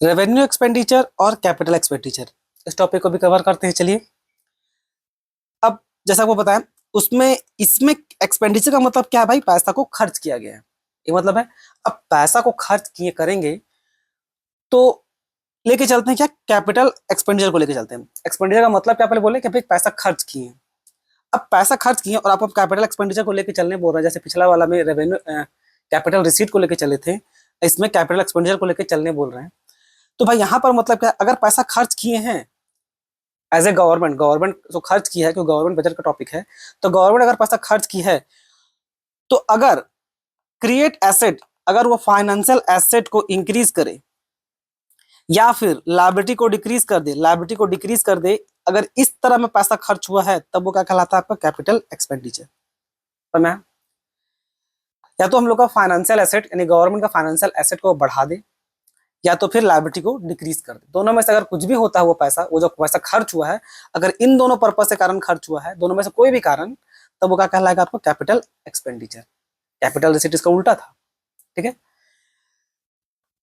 Revenue expenditure और capital expenditure, इस topic को भी कवर करते हैं। चलिए, अब जैसा आपको बताया, उसमें इसमें एक्सपेंडिचर का मतलब क्या है भाई? पैसा को खर्च किया गया है, ये मतलब है। अब पैसा को खर्च किए करेंगे तो लेके चलते हैं क्या, कैपिटल एक्सपेंडिचर को लेके चलते हैं। एक्सपेंडिचर का मतलब क्या, पहले बोले कि भाई पैसा खर्च किए। अब पैसा खर्च किए और आपको कैपिटल एक्सपेंडिचर को लेके चलने बोल रहे हैं, जैसे पिछला वाला में रेवेन्यू कैपिटल रिसीट को लेके चले थे, इसमें कैपिटल एक्सपेंडिचर को लेके चलने बोल रहे हैं। तो भाई यहाँ पर मतलब क्या, अगर पैसा खर्च किए हैं एज ए गवर्नमेंट, गवर्नमेंट तो खर्च की है क्योंकि गवर्नमेंट बजट का टॉपिक है, तो गवर्नमेंट अगर पैसा खर्च की है तो अगर क्रिएट एसेट, अगर वो फाइनेंशियल एसेट को इंक्रीज करे या फिर लायबिलिटी को डिक्रीज कर दे, लायबिलिटी को डिक्रीज कर दे, अगर इस तरह में पैसा खर्च हुआ है तब वो क्या कहलाता है आपका, कैपिटल एक्सपेंडिचर। समझ में? या तो हम लोग का फाइनेंशियल एसेट यानी गवर्नमेंट का फाइनेंशियल एसेट को बढ़ा दे या तो फिर लायबिलिटी को डिक्रीज कर दे, दोनों में से अगर कुछ भी होता है वो पैसा, वो जो पैसा खर्च हुआ है, अगर इन दोनों पर्पज से कारण खर्च हुआ है, दोनों में से कोई भी कारण, तब वो क्या कहलाएगा आपको, कैपिटल एक्सपेंडिचर। कैपिटल रिसीट इसका उल्टा था। ठीक है,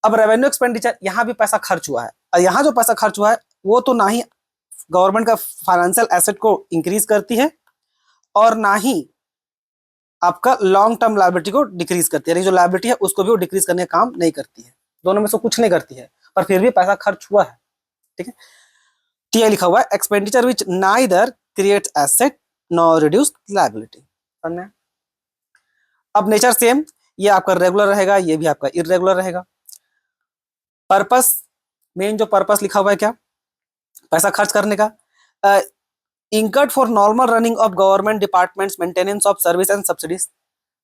अब रेवेन्यू एक्सपेंडिचर, यहाँ भी पैसा खर्च हुआ है और यहाँ जो पैसा खर्च हुआ है वो तो ना ही गवर्नमेंट का फाइनेंशियल एसेट को इंक्रीज करती है और ना ही आपका लॉन्ग टर्म लायबिलिटी को डिक्रीज करती है, यानी जो लायबिलिटी है उसको भी वो डिक्रीज करने का काम नहीं करती है, दोनों में से कुछ नहीं करती है, पर फिर भी पैसा खर्च हुआ है। ठीक है, टीआई लिखा हुआ है, expenditure which neither creates asset nor reduce liability. अब नेचर सेम, ये आपका रेगुलर रहेगा, ये भी आपका इरेगुलर रहेगा। पर्पस, मेन जो पर्पस लिखा हुआ है क्या, पैसा खर्च करने का, incurred for normal running of government departments, maintenance of service and subsidies.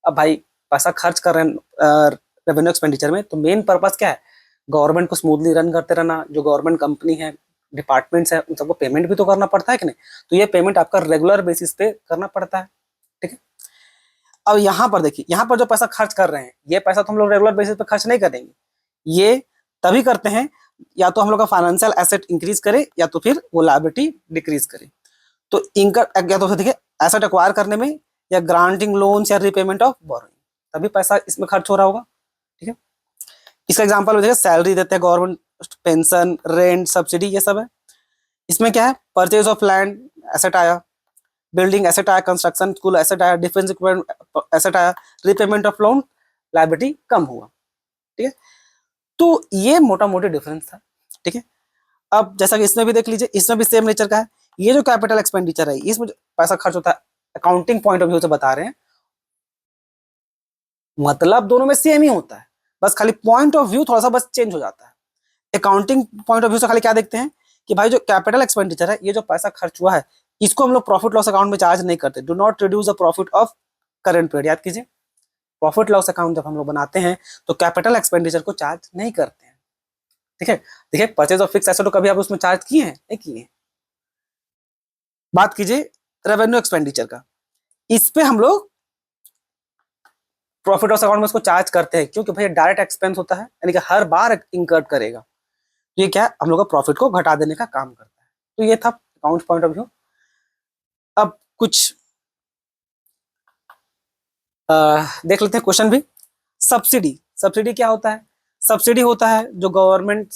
अब भाई पैसा खर्च कर रहे हैं रेवेन्यू एक्सपेंडिचर में, तो मेन पर्पस क्या है, गवर्नमेंट को स्मूथली रन करते रहना, जो गवर्नमेंट कंपनी है, डिपार्टमेंट्स है, उन सबको पेमेंट भी तो करना पड़ता है कि नहीं, तो ये पेमेंट आपका रेगुलर बेसिस पे करना पड़ता है। ठीक है, अब यहाँ पर देखिए, यहाँ पर जो पैसा खर्च कर रहे हैं, ये पैसा तो हम लोग रेगुलर बेसिस पे खर्च नहीं करेंगे, ये तभी करते हैं या तो हम लोग का फाइनेंशियल एसेट इंक्रीज करे या तो फिर वो लायबिलिटी डिक्रीज करे। तो इनकर या तो देखिए एसेट एक्वायर करने में या ग्रांटिंग लोन्स या रिपेमेंट ऑफ बोरोइंग, तभी पैसा इसमें खर्च हो रहा होगा। ठीक है, इसका एग्जांपल देखिए, सैलरी देते हैं गवर्नमेंट, पेंशन, रेंट, सब्सिडी, ये सब है। इसमें क्या है, परचेज ऑफ लैंड एसेट आया, बिल्डिंग एसेट आया, कंस्ट्रक्शन स्कूल एसेट आया, डिफेंस इक्विपमेंट एसेट आया, रिपेमेंट ऑफ लोन, लायबिलिटी कम हुआ। ठीक है, तो ये मोटा मोटी डिफरेंस था। ठीक है, अब जैसा कि इसमें भी देख लीजिए, इसमें भी सेम नेचर का है। ये जो कैपिटल एक्सपेंडिचर है, इसमें जो पैसा खर्च होता है, अकाउंटिंग पॉइंट ऑफ व्यू से बता रहे हैं, मतलब दोनों में सेम ही होता है, बस खाली पॉइंट ऑफ व्यू थोड़ा सा बस चेंज हो जाता है। अकाउंटिंग पॉइंट ऑफ व्यू से खाली क्या देखते हैं कि भाई जो कैपिटल एक्सपेंडिचर है, ये जो पैसा खर्च हुआ है, इसको हम लोग प्रॉफिट लॉस अकाउंट में चार्ज नहीं करते। Do not reduce the profit of current period, याद कीजिए, प्रॉफिट लॉस अकाउंट जब हम लोग बनाते हैं तो कैपिटल एक्सपेंडिचर को चार्ज नहीं करते हैं। ठीक है, देखिए परचेज ऑफ फिक्स एसेट तो कभी आप उसमें चार्ज किए हैं, नहीं किए। बात कीजिए रेवेन्यू एक्सपेंडिचर का, इस पे हम लोग प्रॉफिट लॉस अकाउंट में उसको चार्ज करते हैं, क्योंकि भाई डायरेक्ट एक्सपेंस होता है, यानी कि हर बार इंकर्ड करेगा, तो ये क्या है, हम लोग का प्रॉफिट को घटा देने का काम करता है। तो ये था अकाउंट पॉइंट ऑफ व्यू। अब कुछ देख लेते हैं क्वेश्चन भी। सब्सिडी, सब्सिडी क्या होता है, सब्सिडी होता है जो गवर्नमेंट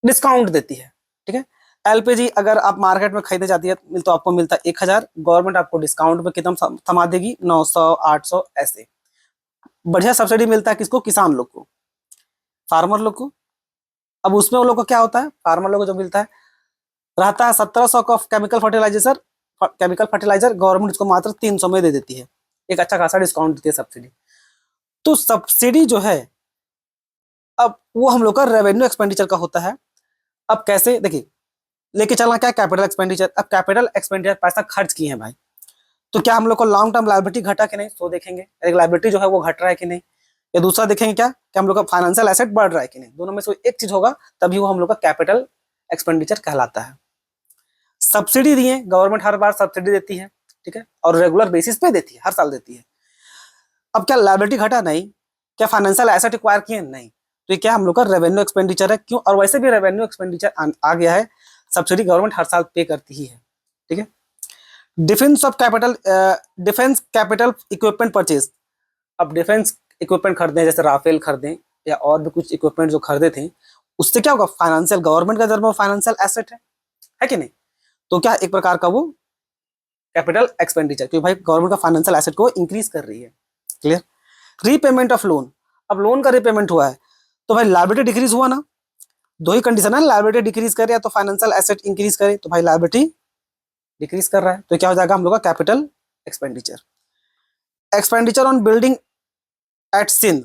डिस्काउंट देती है। ठीक है, एलपीजी अगर आप मार्केट में खरीदने जाती है तो आपको मिलता है 1000, गवर्नमेंट आपको डिस्काउंट में कितना थमा देगी, 900, 800, ऐसे बढ़िया सब्सिडी मिलता है किसको, किसान लोग को, फार्मर लोग को। अब उसमें वो लोग को क्या होता है, फार्मर लोग को जो मिलता है, रहता है 1700 का केमिकल फर्टिलाइजर, गवर्नमेंट उसको मात्र 300 में दे देती है, एक अच्छा खासा डिस्काउंट देती है सब्सिडी। तो सब्सिडी जो है, अब वो हम लोग का रेवेन्यू एक्सपेंडिचर का होता है। अब कैसे, देखिए लेके चलना क्या, कैपिटल एक्सपेंडिचर। अब कैपिटल एक्सपेंडिचर पैसा खर्च किए हैं भाई, तो क्या हम लोग को लॉन्ग टर्म लायबिलिटी घटा कि नहीं, तो देखेंगे एक लायबिलिटी जो है वो घट रहा है कि नहीं, या दूसरा देखेंगे क्या कि हम लोग का फाइनेंशियल एसेट बढ़ रहा है कि नहीं, दोनों में से एक चीज होगा तभी वो हम लोग का कैपिटल एक्सपेंडिचर कहलाता है। सब्सिडी दिए, गवर्नमेंट हर बार सब्सिडी देती है, ठीक है, और रेगुलर बेसिस पे देती है, हर साल देती है। अब क्या लायबिलिटी घटा, नहीं। क्या फाइनेंशियल एसेट एक्वायर किए, नहीं। तो ये क्या हम लोग का रेवेन्यू एक्सपेंडिचर है, क्यों, और वैसे भी रेवेन्यू एक्सपेंडिचर आ गया है, सब्सिडी गवर्नमेंट हर साल पे करती ही है। ठीक है, defence of capital, defence capital equipment purchase. अब डिफेंस इक्विपमेंट खरीदे, जैसे राफेल खरीदे या और भी कुछ इक्विपमेंट जो खरीदे थे, उससे क्या होगा, फाइनेंशियल, गवर्नमेंट का जब फाइनेंशियल एसेट है कि नहीं, तो क्या एक प्रकार का वो कैपिटल एक्सपेंडिचर, क्योंकि भाई गवर्नमेंट का फाइनेंशियल एसेट को इंक्रीज कर रही है। क्लियर। रीपेमेंट ऑफ लोन, अब लोन का रीपेमेंट हुआ है तो भाई लायबिलिटी डिक्रीज हुआ ना, दो ही कंडीशन है, लायबिलिटी डिक्रीज करे या तो फाइनेंशियल एसेट इंक्रीज करे, तो भाई लायबिलिटी डिक्रीज कर रहा है, तो क्या हो जाएगा हम लोग का capital expenditure. Expenditure on building at सिंध,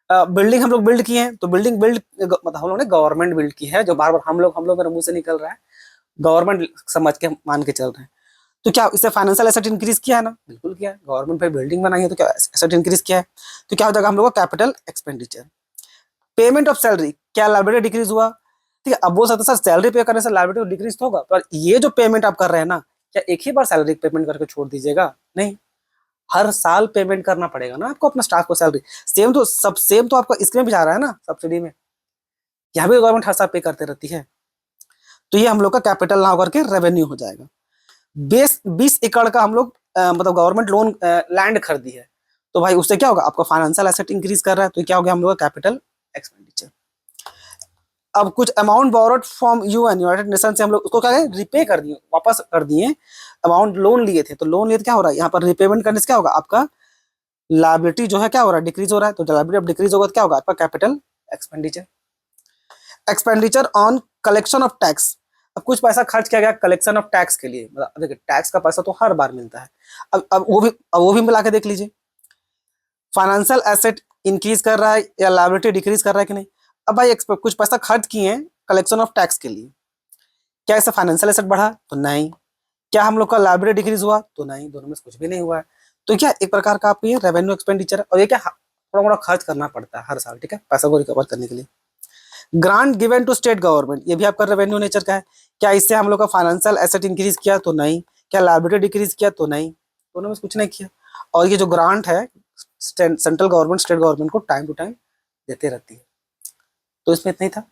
बिल्डिंग हम लोग बिल्ड किए हैं, तो बिल्डिंग बिल्ड मतलब हम लोग ने गवर्नमेंट बिल्ड की है, जो बार बार हम लोग मेरे मुंह से निकल रहा है, गवर्नमेंट समझ के मान के चल रहे हैं। तो क्या इससे फाइनेंशियल एसेट इंक्रीज किया है ना, बिल्कुल किया है, गवर्नमेंट पे बिल्डिंग बनाई है तो क्या एसेट इंक्रीज किया है, तो क्या हो जाएगा हम लोग का capital expenditure. Payment of salary, क्या लायबिलिटी डिक्रीज हुआ, ठीक है। अब बोल सकते सर सैलरी पे करने से लायबिलिटी डिक्रीज तो होगा, पर ये जो पेमेंट आप कर रहे हैं ना, क्या एक ही बार सैलरी पेमेंट करके छोड़ दीजिएगा, नहीं, हर साल पेमेंट करना पड़ेगा ना आपको अपना स्टाफ को सैलरी। सेम तो आपका इसमें भी जा रहा है ना, सब्सिडी में, यहाँ भी गवर्नमेंट हर साल पे करते रहती है। तो ये हम लोग का कैपिटल ना होकर के रेवेन्यू हो जाएगा। 20 एकड़ का हम लोग मतलब गवर्नमेंट लोन लैंड खरीदी है, तो भाई उससे क्या होगा, आपका फाइनेंशियल एसेट इंक्रीज कर रहा है, तो क्या हो गया हम लोग का कैपिटल एक्सपेंडिचर। अब कुछ amount borrowed from UN, United nation से हम लोग उसको क्या है, रिपे कर दिए, वापस कर दिए, अमाउंट लोन लिए थे, तो लोन लिए तो क्या हो रहा है, यहाँ पर रिपेमेंट करने से क्या होगा, आपका लायबिलिटी जो है क्या हो रहा है, डिक्रीज हो रहा है, तो लायबिलिटी अब डिक्रीज होगा तो क्या होगा, आपका capital expenditure. Expenditure on collection of tax, अब कुछ पैसा खर्च किया गया कलेक्शन ऑफ टैक्स के लिए, मतलब देखिए टैक्स का पैसा तो हर बार मिलता है, अब वो भी मिला के देख लीजिए, फाइनेंशियल एसेट इंक्रीज कर रहा है या लायबिलिटी डिक्रीज कर रहा है कि नहीं। अब भाई कुछ पैसा खर्च किए हैं कलेक्शन ऑफ टैक्स के लिए, क्या इससे फाइनेंशियल एसेट बढ़ा, तो नहीं, क्या हम लोग का लायबिलिटी डिक्रीज हुआ, तो नहीं, दोनों में से कुछ भी नहीं हुआ है, तो क्या एक प्रकार का आपको ये रेवेन्यू एक्सपेंडिचर है, और ये क्या थोड़ा मोड़ा खर्च करना पड़ता है हर साल, ठीक है, पैसा को रिकवर करने के लिए। Grant given to state government, ये भी आपका रेवेन्यू नेचर का है, क्या इससे हम लोग का फाइनेंशियल एसेट इंक्रीज किया, तो नहीं, क्या लायबिलिटी डिक्रीज किया, तो नहीं, दोनों में से कुछ नहीं किया। और ये जो ग्रांट है सेंट्रल गवर्नमेंट स्टेट गवर्नमेंट को टाइम टू टाइम देते रहती है, तो इसमें इतना ही था।